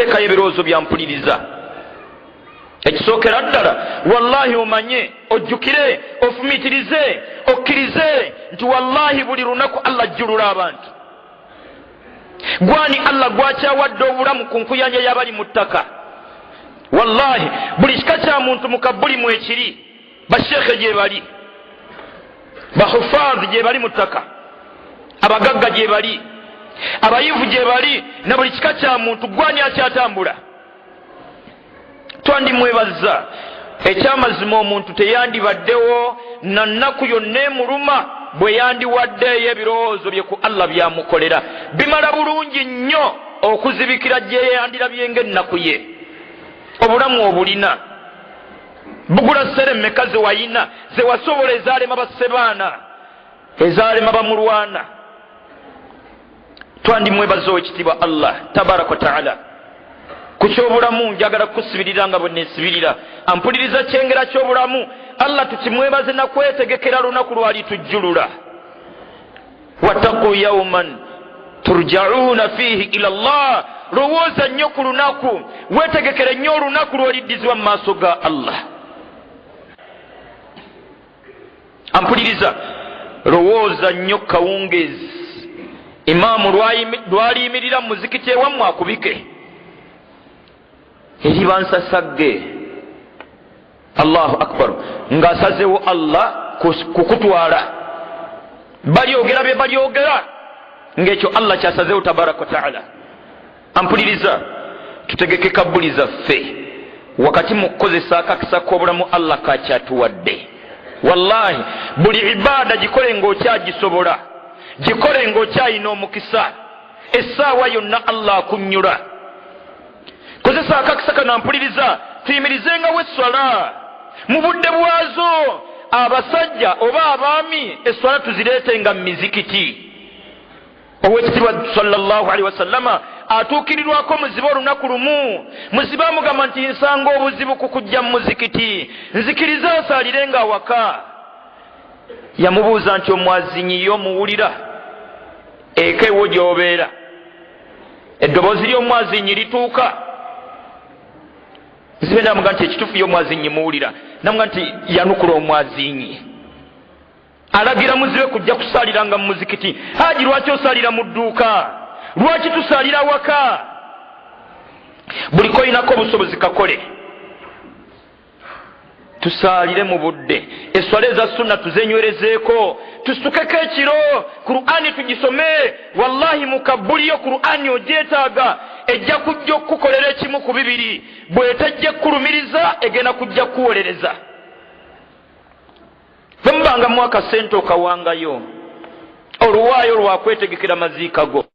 teekayo ebirowoozo bya mpuliriza. Ekisookera ddala wallahi omanye ojjukire ofumiitirize okkirize nti wallahi buli lunaku Allah ajjulula abantu. Gwani Allah gwakyawadde obulamu ku nkuyanja y'abali mu ttaka. Wallahi buli kika kya muntu mukabbuli mu ekiri basheekhe gye bali, bahufaadhi gye bali mu ttaka, abagagga gye bali, abayivu gye bali, na buli kika kya muntu gwani akyatambula. Twandimwebaza ekyamazima omuntu teyandibaddewo na nnaku yonna emuluma bwe yandiwaddeeyo ebirowoozo bye ku Allah byamukolera. Bimala bulungi nnyo okuzibikira gye yandirabye ng'ennaku ye. Obulamu obulina bugula ssere mmeka ze wayina ze wasobola ezaalema bassebaana ezaalema bamulwana. Twandimwebaza ekitiibwa Allah tabaraka wa taala ku kyobulamu. Njagala kusibirira nga bwe neesibirira ampuliriza kyengera ky'obulamu. Allah tukimwebaze na kwetegekera lunaku lwali tujjulula. Wattaqu yawman turja'una fihi ila Allah. Lowooza nnyo ku lunaku, wetegekere nnyo olunaku lw'oliddizibwa mu maaso ga Allah. Ampuliriza, lowooza nnyo kawungeezi imaamu lwaliyimirira mu muzikiti ewammwe akubike eri bansasagge, Allahu akbar, ng'asazeewo Allah kukutwala. Balyogera bye balyogera ng'ekyo Allah kyasazeewo tabaraka wa taala. Ampuliriza, tutegeke kabbuli zaffe wakati mu kukozesa akakisa k'obulamu Allah kakyatuwadde. Wallahi buli ibaada gikole ng'okyagisobola, gikole ng'okyayina omukisa, essaawa yonna Allah akunnyula. Kozesa akakisa kano ampuliriza, tuyimirizengawo esswala mu budde bwazo. Abasajja oba abaami esswala tuzireetenga mu mizikiti. Oweekitiibwa sallallahu alaihi wasallama atuukirirwako muzibe olunaku lumu. Muzibe amugamba nti nsanga obuzibu kukujja mu muzikiti, nzikiriza asalirenga awaka. Yamubuuza nti omwazinyi y'omuwulira eka ewo gy'obeera, eddoboozi ly'omwazinyi lituuka? Nzibe namugamba nti ekituufu y'omwazinyi muwulira. Namugamba nti yanukula omwazinyi, alagira muzibe kujja kusaliranga mu muzikiti. Haji, lwaki osalira mu dduuka? Lwaki tusalira waka? Buli koyinako obusobozi kakole, tusalire mu budde. Esswala eza sunna tuzenywerezeeko, tusukeko ekiro, Qur'ani tugisome. Wallahi mukabbuliyo Qur'ani ogyetaaga, ejja kujja okukolera ekimu ku bibiri. Bw'etajja kulumiriza egenda kujja kuwolereza. Bwembanga mwaka sente okawangayo oluwaayo lwakwetegekera maziika go.